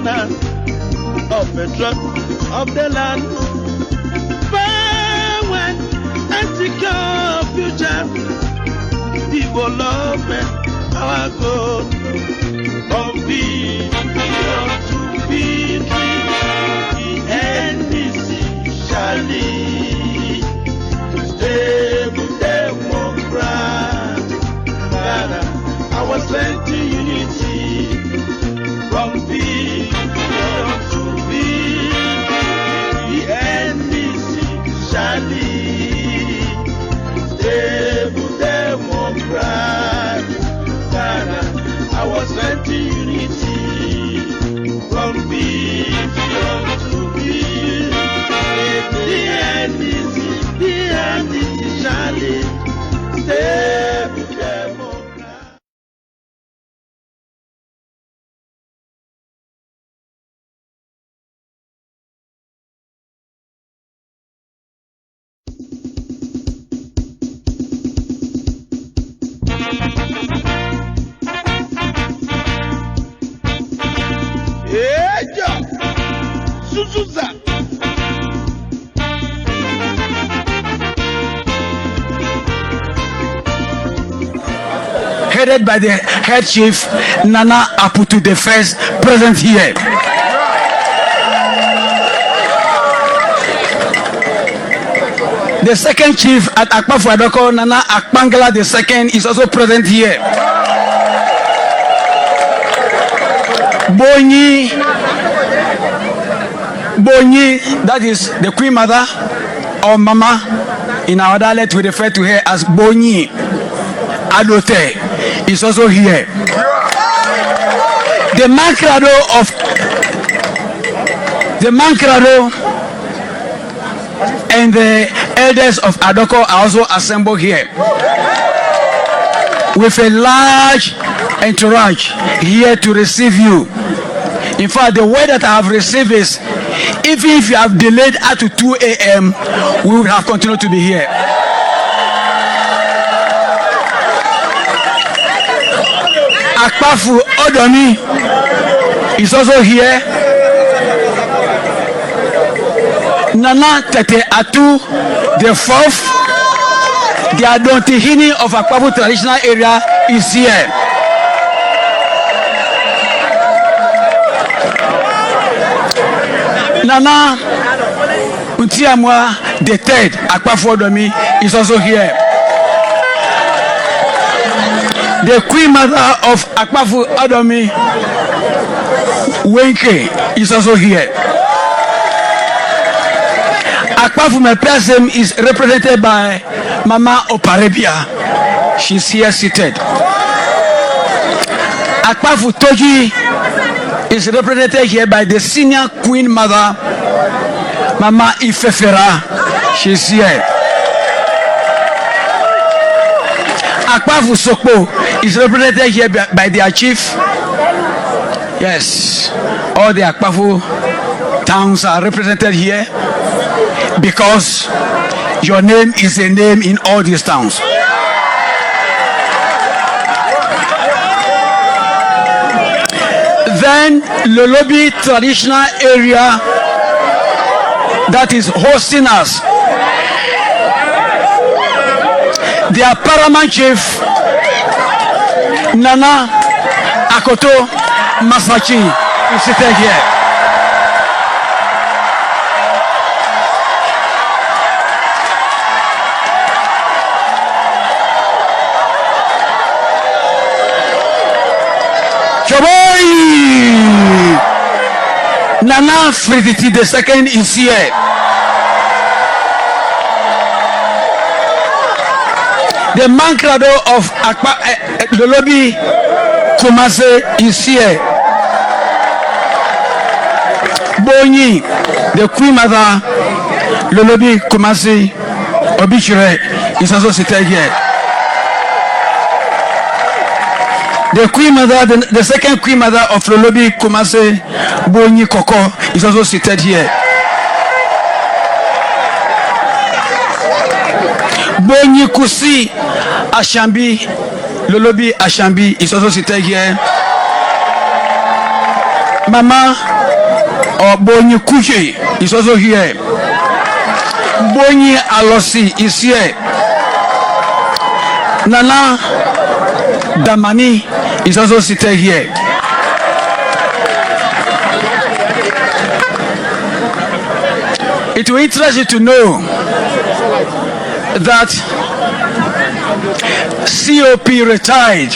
governor of the trust of the land. When and secure future, people love me, our God. From vision to victory, the NDC shall lead. Stable democrat, Ghana, our strength to unity. From vision to victory, the NDC shall lead. Stable democrat, Ghana, our strength to unity. From vision to victory, the NDC shall lead. Stable democrat. Suzuza. Headed by the head chief Nana Aputu the first, present here. The second chief at Akpafu and Lolobi, Nana Akpangala the second, is also present here. Bonyi, that is the Queen Mother or Mama. In our dialect, we refer to her as Bonyi. Adote is also here. The Mankrado and the elders of Adoko are also assembled here with a large entourage here to receive you. In fact, the word that I have received is, even if you have delayed up to 2 a.m., we will have continued to be here. Akpafu Odomi is also here. Nana Tete Atu, the fourth, the Adontihini of Akpafu traditional area, is here. Nana Utiamwa, the third, Akpafu Odomi, is also here. The Queen Mother of Akpafu Odomi, Wenke, is also here. Akpafu Mepesem is represented by Mama Oparabia. She's here seated. Akpafu Toji is represented here by the senior Queen Mother, Mama Ifefera. She's here. Akpafu Sokpo is represented here by their chief. Yes, all the Akpafu towns are represented here because your name is a name in all these towns. Then Lolobi traditional area that is hosting us. Their paramount chief Nana Akoto Masachi is seated here. Choboy Nana Friditi the second is here. The Mankrado of Lolobi Kumase is here. Bonyi, the Queen Mother Lolobi Kumase Obichure, is also seated here. The Queen Mother, the second Queen Mother of Lolobi Kumase Bonyi Koko, is also seated here. Bonyi Kusi Ashambi, Lolobi Ashambi, is also seated here. Mama Bonyi Kuche is also here. Bonyi Alosi is here. Nana Damani is also seated here. It will interest you to know that COP retired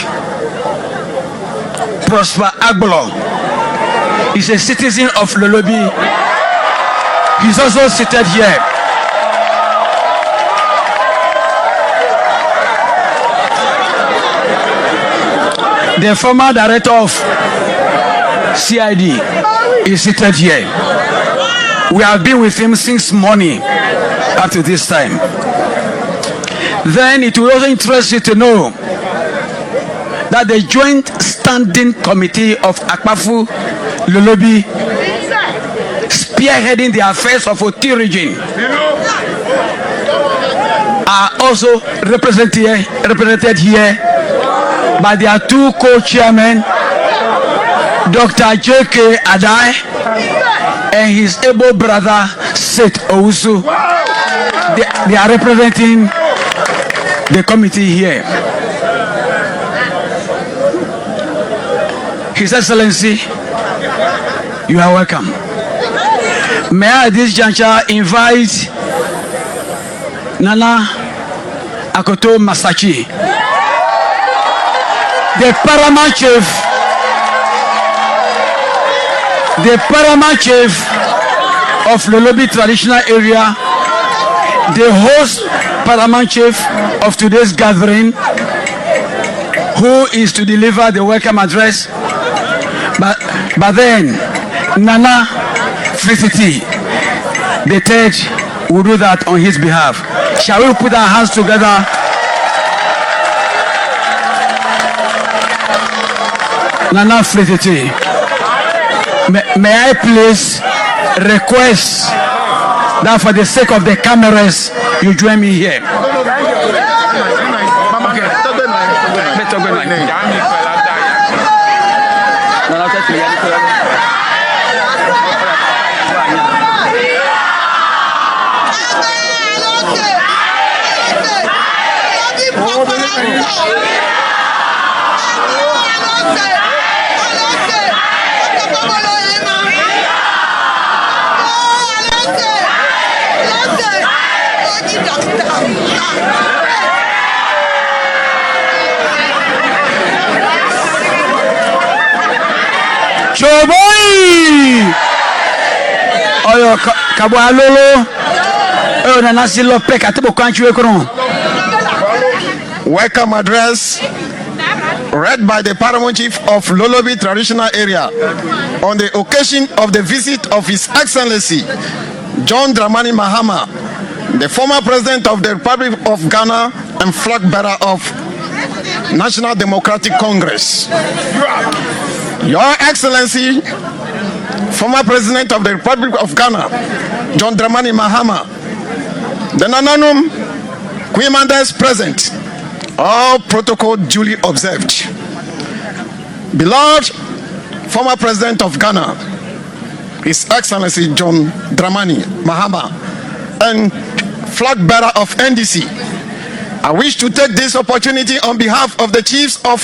Prosper Agbolo is a citizen of Lolobi. He's also seated here. The former director of CID is seated here. We have been with him since morning up to this time. Then it will also interest you to know that the Joint Standing Committee of Akpafu Lolobi, spearheading the affairs of Oti region, are also represented here by their two co-chairmen, Dr. J.K. Adai and his able brother Seth Owusu. They are representing the committee here. His Excellency, you are welcome. May I at this juncture invite Nana Akoto Masachi, the paramount chief of Lolobi traditional area, the host paramount chief of today's gathering, who is to deliver the welcome address. But then Nana Felicity, the third, will do that on his behalf. Shall we put our hands together? Nana Felicity, may I please request that for the sake of the cameras, you join me here. Choboy! Oyo kabwa lolo. Oyo na nasi lope katebo kwanchu ekron. Welcome address read by the Paramount Chief of Lolobi Traditional Area on the occasion of the visit of His Excellency John Dramani Mahama, the former President of the Republic of Ghana and flag bearer of National Democratic Congress. Your Excellency, former President of the Republic of Ghana, John Dramani Mahama, the Nananum Queen Manders present, all protocol duly observed. Beloved former President of Ghana, His Excellency John Dramani Mahama, and flag bearer of NDC, I wish to take this opportunity on behalf of the chiefs of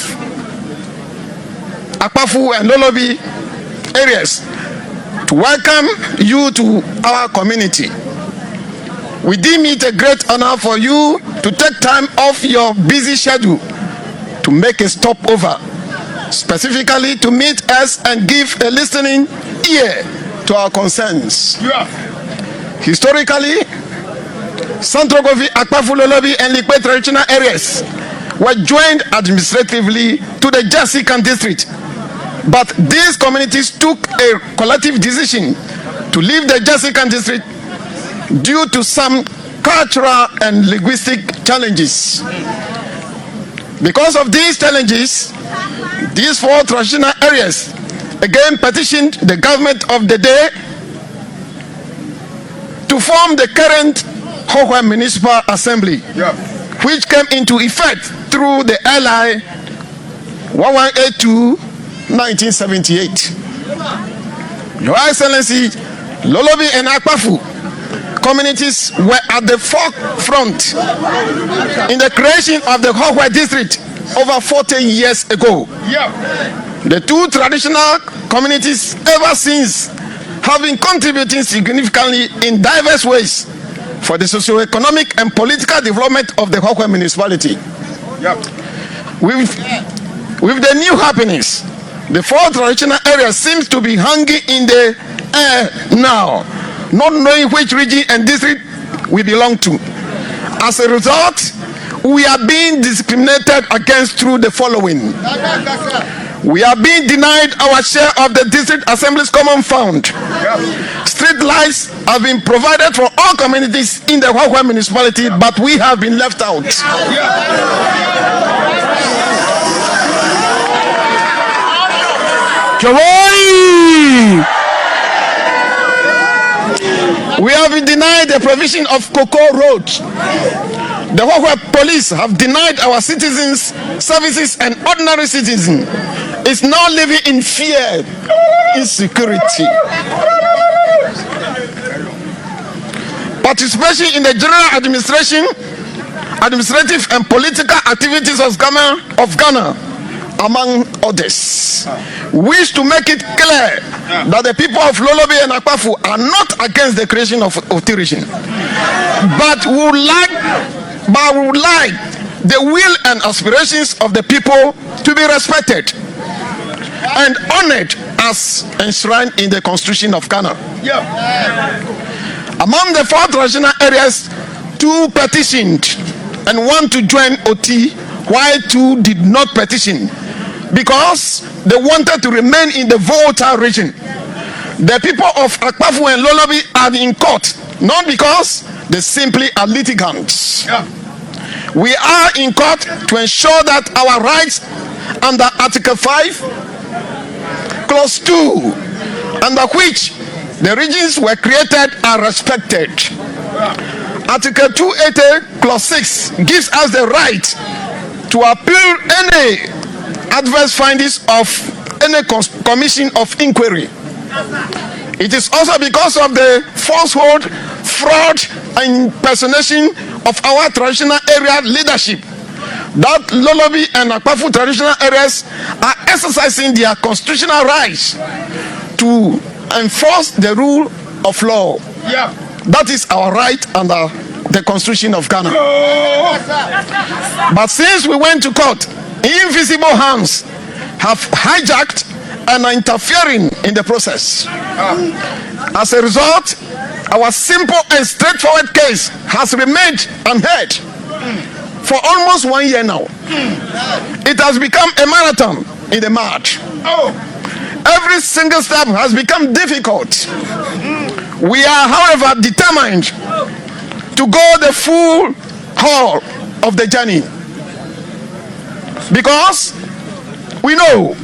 Akpafu and Lolobi areas to welcome you to our community. We deem it a great honor for you to take time off your busy schedule to make a stopover, specifically to meet us and give a listening ear to our concerns. Historically, Santrogovi, Akpafu, Lolobi, and Likpe traditional areas were joined administratively to the Jasikan district. But these communities took a collective decision to leave the Jasikan district due to some cultural and linguistic challenges. Because of these challenges, these four traditional areas again petitioned the government of the day to form the current Hohwa Municipal Assembly, which came into effect through the LI 1182 1978. Your Excellency, Lolobi and Akpafu communities were at the forefront in the creation of the Hokwe district over 40 years ago. The two traditional communities ever since have been contributing significantly in diverse ways for the socio-economic and political development of the Hokwe municipality. With the new happenings, the four traditional areas seems to be hanging in the air now, not knowing which region and district we belong to. As a result, we are being discriminated against through the following. We are being denied our share of the district assembly's common fund. Street lights have been provided for all communities in the Hokwe municipality, but we have been left out. We have been denied the provision of Cocoa Road. The Hokwe police have denied our citizens services, and ordinary citizens is now living in fear, insecurity. Participation in the general administrative and political activities of Ghana, among others, wish to make it clear that the people of Lolobi and Akpafu are not against the creation of Otirishin, but would like the will and aspirations of the people to be respected and honored as enshrined in the Constitution of Ghana. Among the four traditional areas, 2 petitioned and 1 to join OT, while 2 did not petition because they wanted to remain in the volatile region. The people of Akpafu and Lolobi are in court, not because they simply are litigants. We are in court to ensure that our rights under Article 5, Clause 2, under which the regions were created, are respected. Article 280, Clause 6 gives us the right to appeal any adverse findings of any commission of inquiry. It is also because of the falsehood, fraud, and impersonation of our traditional area leadership that Lolobi and Akpafu traditional areas are exercising their constitutional rights to enforce the rule of law. That is our right under the Constitution of Ghana. But since we went to court, invisible hands have hijacked and are interfering in the process. As a result, our simple and straightforward case has remained unheard for almost 1 year now. It has become a marathon in the march. Every single step has become difficult. We are, however, determined to go the full haul of the journey, because we know,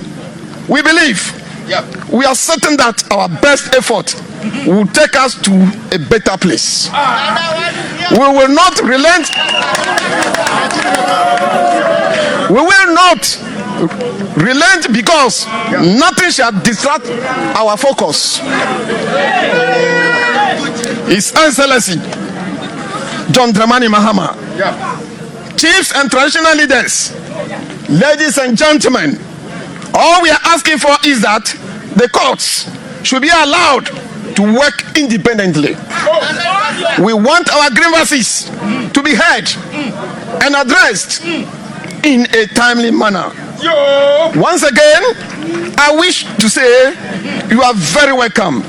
we believe, we are certain that our best effort will take us to a better place. We will not relent. We will not relent, because nothing shall distract our focus. His Excellency John Dramani Mahama, chiefs and traditional leaders, ladies and gentlemen, all we are asking for is that the courts should be allowed to work independently. We want our grievances to be heard and addressed in a timely manner. Once again, I wish to say you are very welcome.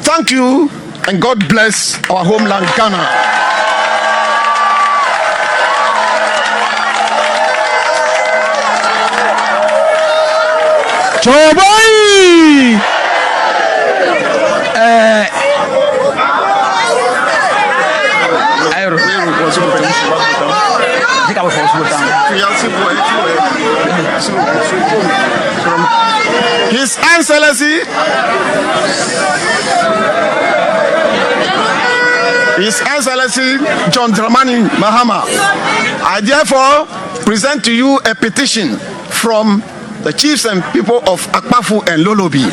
Thank you, and God bless our homeland, Ghana. Choboy! His Excellency, John Dramani Mahama, I therefore present to you a petition from the chiefs and people of Akpafu and Lolobi,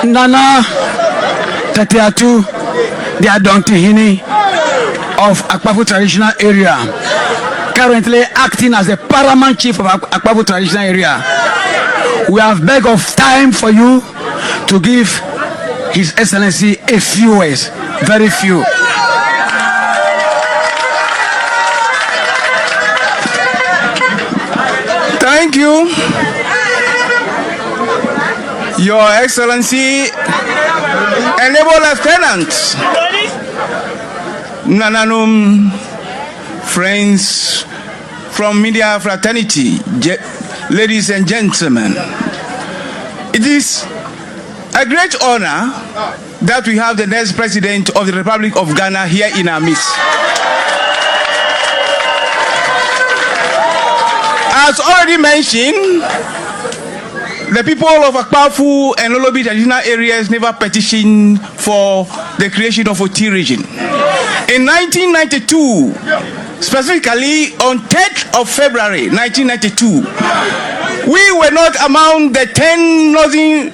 Nana Tatiatu, the Adontihini of Akpafu traditional area, currently acting as the paramount chief of Akpafu traditional area. We have begged of time for you to give His Excellency a few words, very few. Thank you, Your Excellency, Enable Lieutenant, Nananum, friends from media fraternity, ladies and gentlemen. It is a great honor that we have the next president of the Republic of Ghana here in our midst. As already mentioned, the people of Akpafu and Lolobi traditional areas never petitioned for the creation of a Oti region. In 1992, specifically on 10th of February 1992, we were not among the 10 northern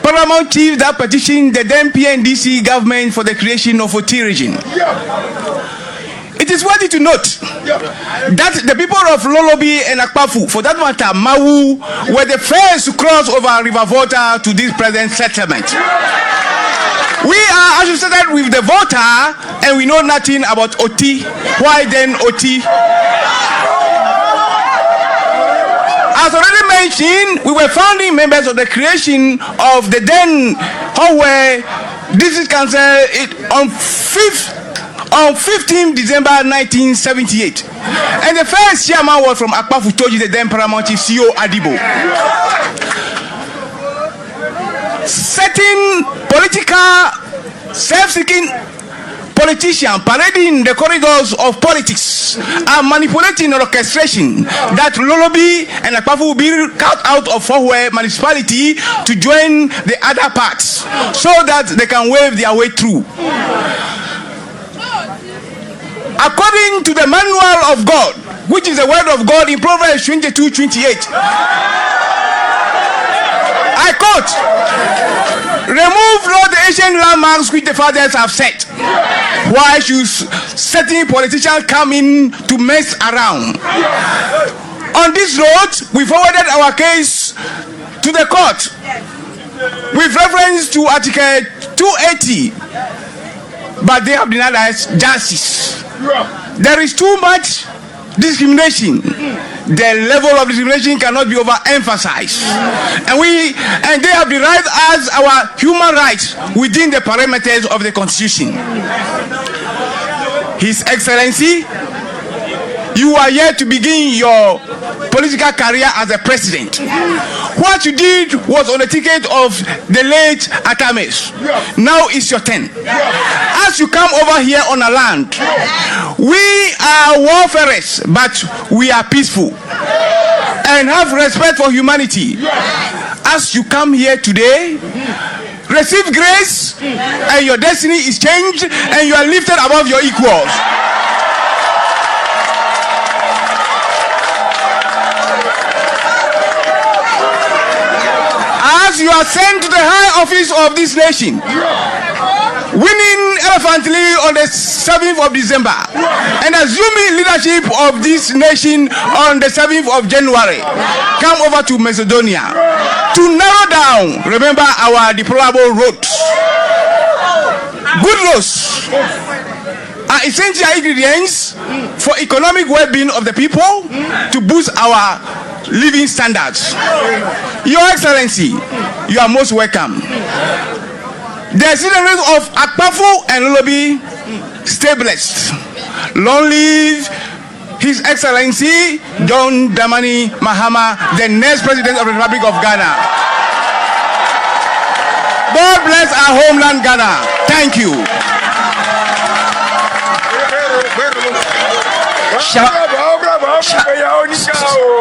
paramount chiefs that petitioned the then PNDC government for the creation of a Oti region. It is worthy to note that the people of Lolobi and Akpafu, for that matter, Mawu, were the first to cross over River Volta to this present settlement. We are associated with the Volta and we know nothing about Oti. Why then Oti? As already mentioned, we were founding members of the creation of the then Howe District Council on 15 December 1978. And the first chairman was from Akpafu Toji, the then paramount chief CEO Adibo. Certain political, self-seeking politicians parading the corridors of politics are manipulating an orchestration that Lolobi and Akpafu will be cut out of Fohwe municipality to join the other parts so that they can wave their way through. According to the manual of God, which is the word of God in Proverbs 22:28, I quote, "Remove not the ancient landmarks which the fathers have set. Why should certain politicians come in to mess around?" On this note, we forwarded our case to the court with reference to Article 280, but they have denied us justice. There is too much discrimination. The level of discrimination cannot be overemphasized, and they have derived as our human rights within the parameters of the Constitution. His Excellency, you are here to begin your political career as a president. What you did was on the ticket of the late Atames. Now it's your turn. As you come over here on a land, we are warfarers, but we are peaceful and have respect for humanity. As you come here today, receive grace and your destiny is changed and you are lifted above your equals. As you are sent to the high office of this nation, winning elephantly on the 7th of December and assuming leadership of this nation on the 7th of January, come over to Macedonia to narrow down, remember, our deplorable roads. Good roads are essential ingredients for economic well-being of the people to boost our living standards. Your Excellency, you are most welcome. The citizens of Akpafu and Lolobi, stay blessed. Long live His Excellency John Dramani Mahama, the next president of the Republic of Ghana. God bless our homeland Ghana. Thank you.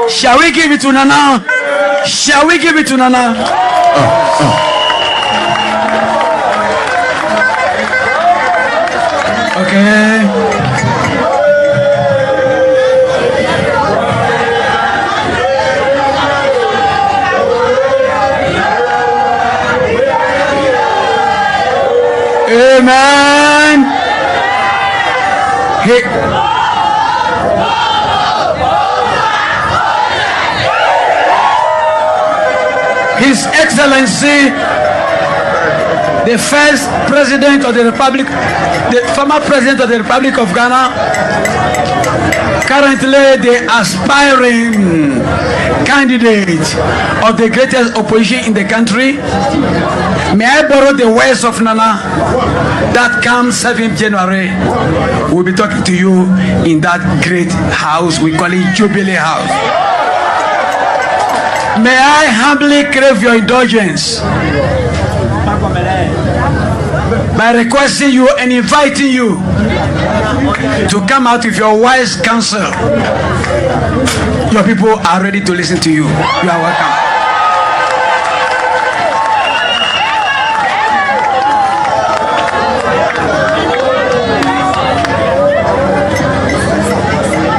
Shall we give it to Nana? Shall we give it to Nana? Okay. Amen. His Excellency, the first president of the Republic, the former president of the Republic of Ghana, currently the aspiring candidate of the greatest opposition in the country. May I borrow the words of Nana that comes 7th January? We'll be talking to you in that great house. We call it Jubilee House. May I humbly crave your indulgence by requesting you and inviting you to come out with your wise counsel. Your people are ready to listen to you. You are welcome.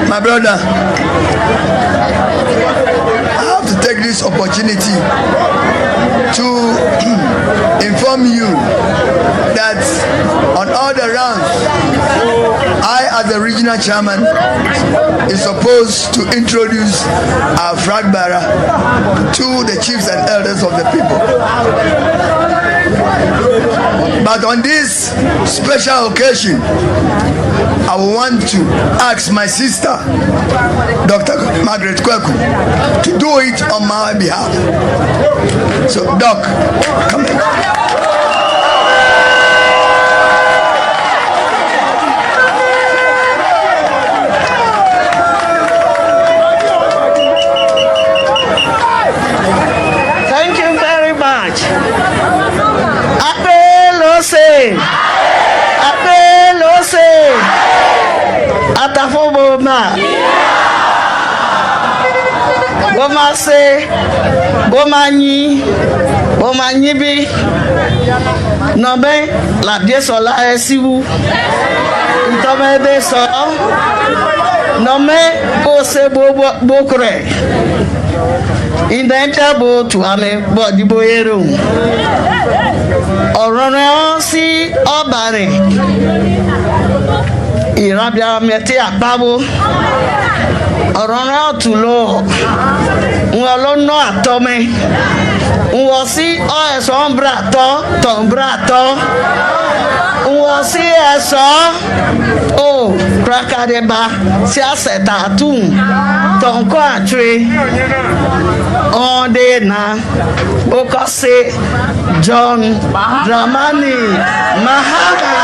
My brother, I have to take this opportunity to inform you that on all the rounds, I, as the regional chairman, is supposed to introduce our flag bearer to the chiefs and elders of the people. But on this special occasion, I want to ask my sister, Dr. Margaret Kweku, to do it on my behalf. So, Doc, come in. Thank you very much. Apelose. Atafo Boma. Boma se. Bomanyi. Bomanyibi. Nobe. La biesola esiwu. Ntome be so. Nome bose bokre. Indentable to ame body boyero. Ọ̀rọ̀ sí ọ̀bàrẹ̀ ìrọ̀bìà mẹ́tí àpáwó ọ̀rọ̀ ọ̀túnlọ wọn ló ná àtọ́mẹ́ wọn sí ẹ̀sọ́ ńbràtọ́ tọ̀nbràtọ́ wọn sí ẹ̀sọ́ ó prakadeba sí àṣẹ̀tàtún tọ̀nkọ́ àtúrẹ́ ọ̀dẹ́ náà ó kọ́ sí John Dramani Mahama.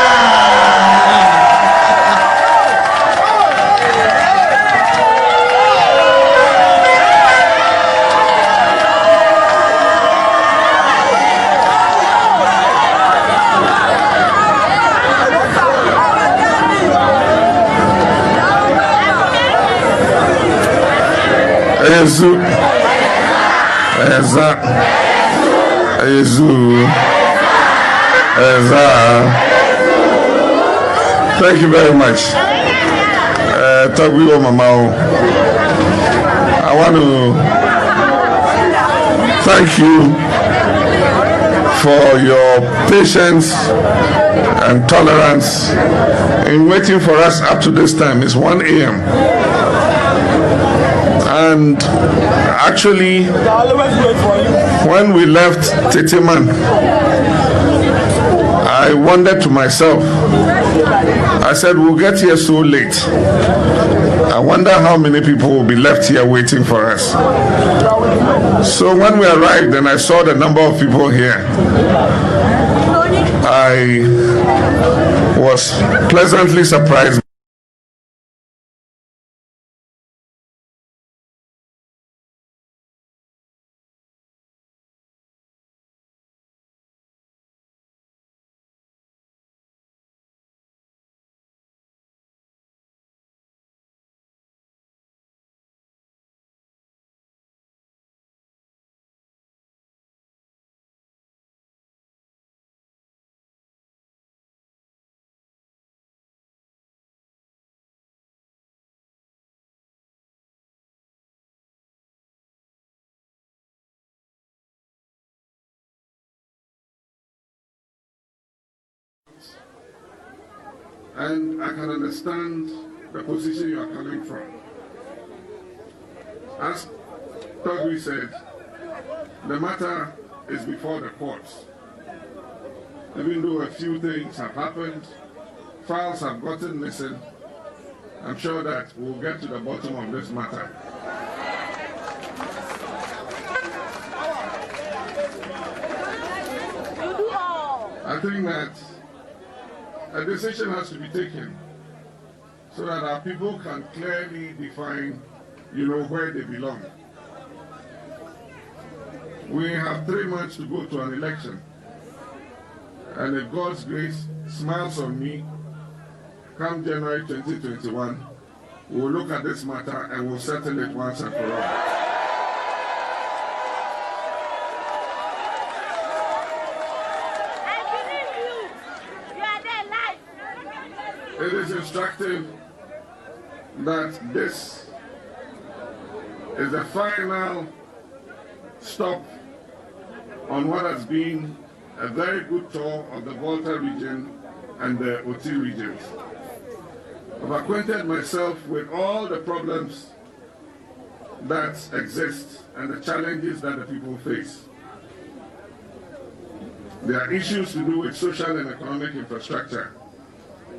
Thank you very much. Tagwi Mamao. I want to thank you for your patience and tolerance in waiting for us up to this time. It's 1 a.m. And actually, when we left Titiman, I wondered to myself, I said, we'll get here so late. I wonder how many people will be left here waiting for us. So when we arrived and I saw the number of people here, I was pleasantly surprised. and I can understand the position you are coming from. As Togri said, the matter is before the courts. Even though a few things have happened, files have gotten missing, I'm sure that we'll get to the bottom of this matter. I think that a decision has to be taken so that our people can clearly define, where they belong. We have 3 months to go to an election. And if God's grace smiles on me, come January 2021, we'll look at this matter and we'll settle it once and for all. It is instructive that this is the final stop on what has been a very good tour of the Volta region and the Oti regions. I've acquainted myself with all the problems that exist and the challenges that the people face. There are issues to do with social and economic infrastructure,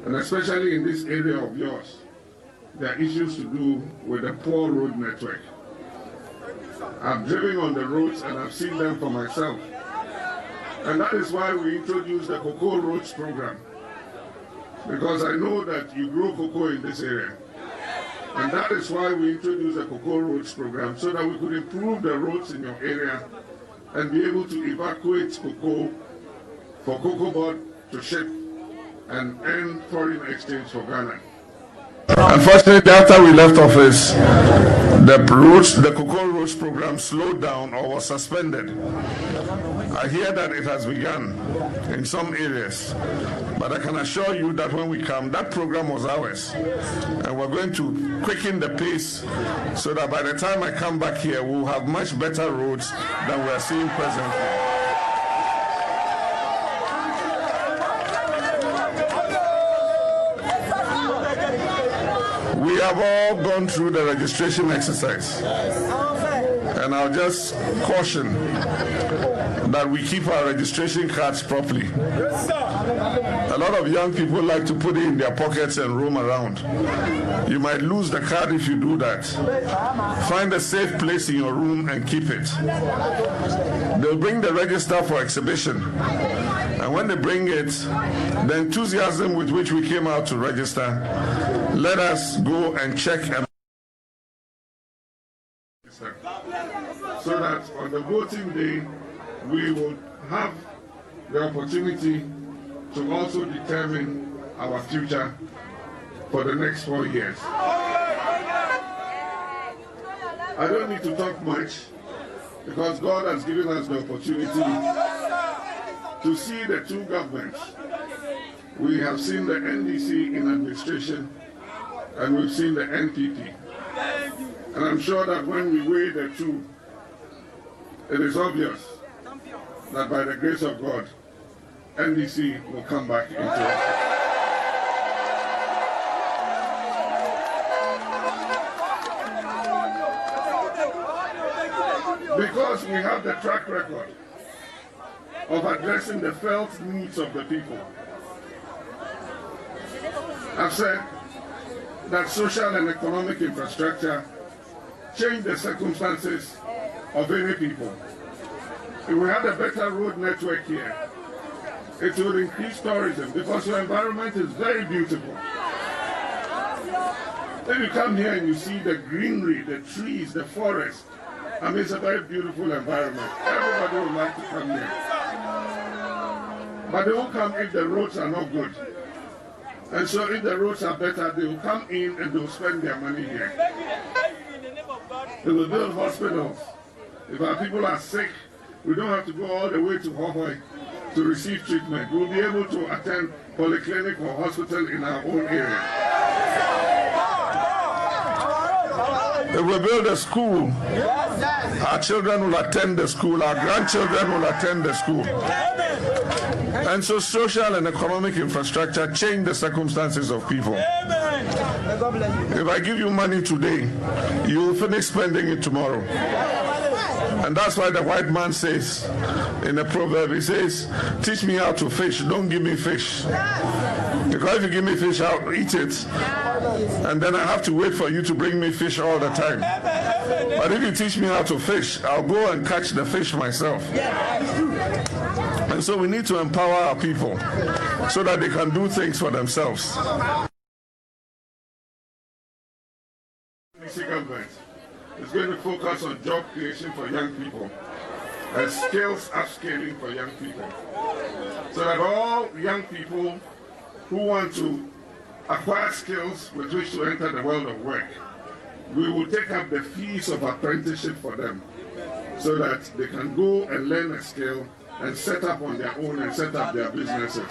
and especially in this area of yours, there are issues to do with the poor road network. I've driven on the roads and I've seen them for myself. And that is why we introduced the Cocoa Roads program. Because I know that you grow cocoa in this area. And that is why we introduced the Cocoa Roads program, so that we could improve the roads in your area and be able to evacuate cocoa for cocoa board to ship and earn foreign exchange for Ghana. Unfortunately, after we left office, the Cocoa Roads program slowed down or was suspended. I hear that it has begun in some areas, but I can assure you that when we come, that program was ours, and we're going to quicken the pace so that by the time I come back here, we'll have much better roads than we're seeing presently. We have all gone through the registration exercise, and I'll just caution that we keep our registration cards properly. A lot of young people like to put it in their pockets and roam around. You might lose the card if you do that. Find a safe place in your room and keep it. They'll bring the register for exhibition, and when they bring it, the enthusiasm with which we came out to register, let us go and check and so that on the voting day we will have the opportunity to also determine our future for the next 4 years. I don't need to talk much because God has given us the opportunity to see the two governments. We have seen the NDC in administration and we've seen the NPP. And I'm sure that when we weigh the two, it is obvious that by the grace of God, NDC will come back into it. Because we have the track record of addressing the felt needs of the people. I've said that social and economic infrastructure change the circumstances of any people. If we had a better road network here, it would increase tourism because your environment is very beautiful. When you come here and you see the greenery, the trees, the forest, I mean, it's a very beautiful environment. Everybody would like to come here. But they won't come if the roads are not good. And so if the roads are better, they will come in and they will spend their money here. They will build hospitals. If our people are sick, we don't have to go all the way to Hohoi to receive treatment. We'll be able to attend polyclinic or hospital in our own area. If we build a school, Our children will attend the school, our grandchildren will attend the school. And so social and economic infrastructure change the circumstances of people. If I give you money today, you will finish spending it tomorrow. And that's why the white man says in a proverb, he says, teach me how to fish, don't give me fish. Because if you give me fish, I'll eat it. And then I have to wait for you to bring me fish all the time. But if you teach me how to fish, I'll go and catch the fish myself. And so we need to empower our people so that they can do things for themselves. The government is going to focus on job creation for young people and skills upscaling for young people, so that all young people who want to acquire skills with which to enter the world of work, we will take up the fees of apprenticeship for them, so that they can go and learn a skill and set up on their own and set up their businesses.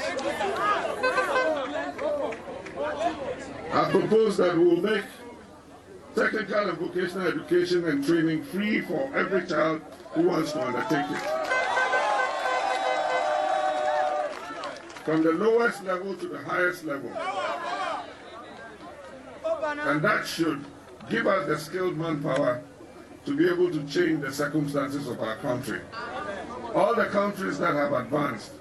I propose that we will make technical and vocational education and training free for every child who wants to undertake it. From the lowest level to the highest level. And that should give us the skilled manpower to be able to change the circumstances of our country. All the countries that have advanced,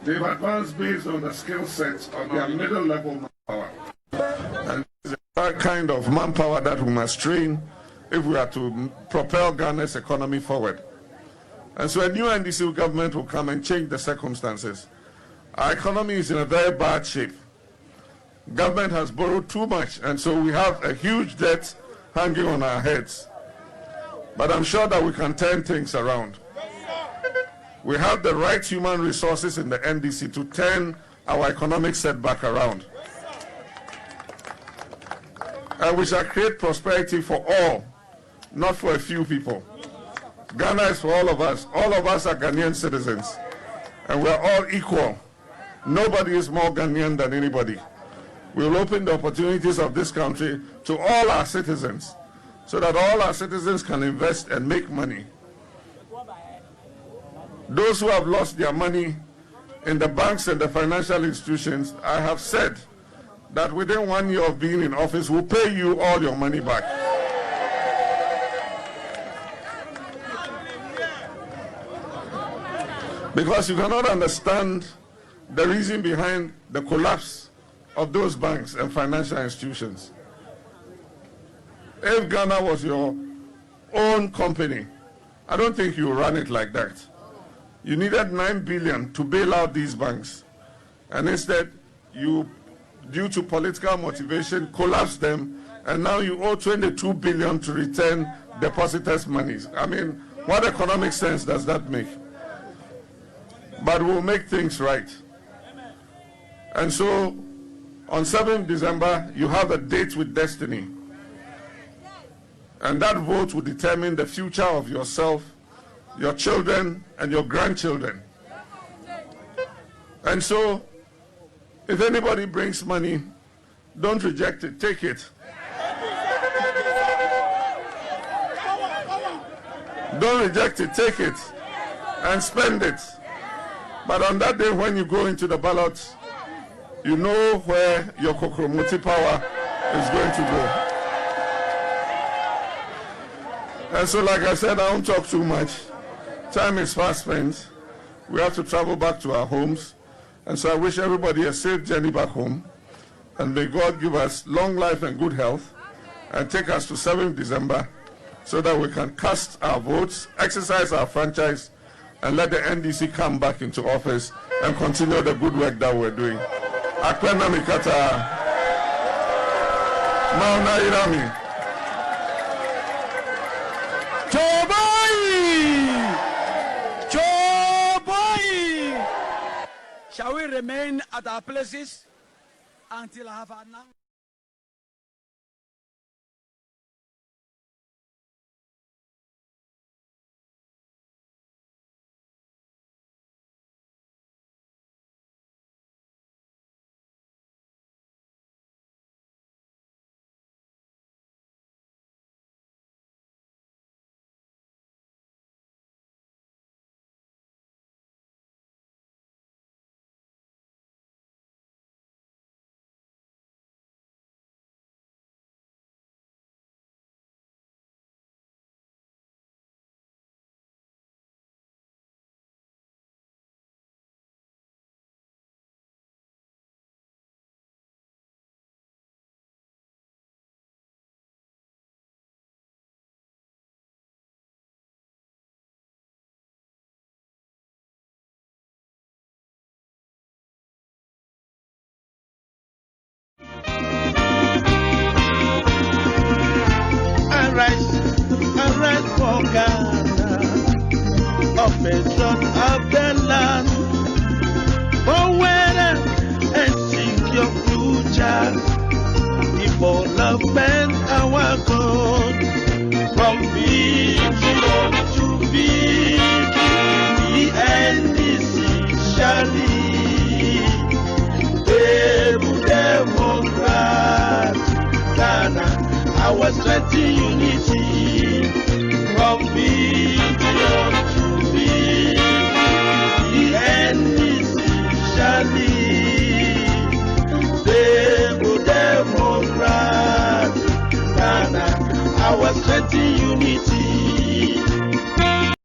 they've advanced based on the skill sets of their middle level manpower. And this is the kind of manpower that we must train if we are to propel Ghana's economy forward. And so a new NDC government will come and change the circumstances. Our economy is in a very bad shape. Government has borrowed too much, and so we have a huge debt hanging on our heads. But I'm sure that we can turn things around. We have the right human resources in the NDC to turn our economic setback around. And we shall create prosperity for all, not for a few people. Ghana is for all of us. All of us are Ghanaian citizens, and we are all equal. Nobody is more Ghanaian than anybody. We will open the opportunities of this country to all our citizens, so that all our citizens can invest and make money. Those who have lost their money in the banks and the financial institutions, I have said that within 1 year of being in office, we'll pay you all your money back. Because you cannot understand the reason behind the collapse of those banks and financial institutions. If Ghana was your own company, I don't think you run it like that. You needed 9 billion to bail out these banks, and instead you, due to political motivation, collapsed them, and now you owe 22 billion to return depositors' monies. I mean, what economic sense does that make? But we'll make things right. And so on 7th December, you have a date with destiny. And that vote will determine the future of yourself, your children, and your grandchildren. And so, if anybody brings money, don't reject it, take it. Don't reject it, take it, and spend it. But on that day when you go into the ballot, you know where your Kokromoti power is going to go. And so, like I said, I won't talk too much. Time is fast spent. We have to travel back to our homes. And so I wish everybody a safe journey back home. And may God give us long life and good health and take us to 7th December so that we can cast our votes, exercise our franchise, and let the NDC come back into office and continue the good work that we're doing. Akwena Mikata, Mauna Irami. Shall we remain at our places until I have announced? development our code from vision to victory. The NDC shall lead. Able Democrat, Ghana, our strength in unity.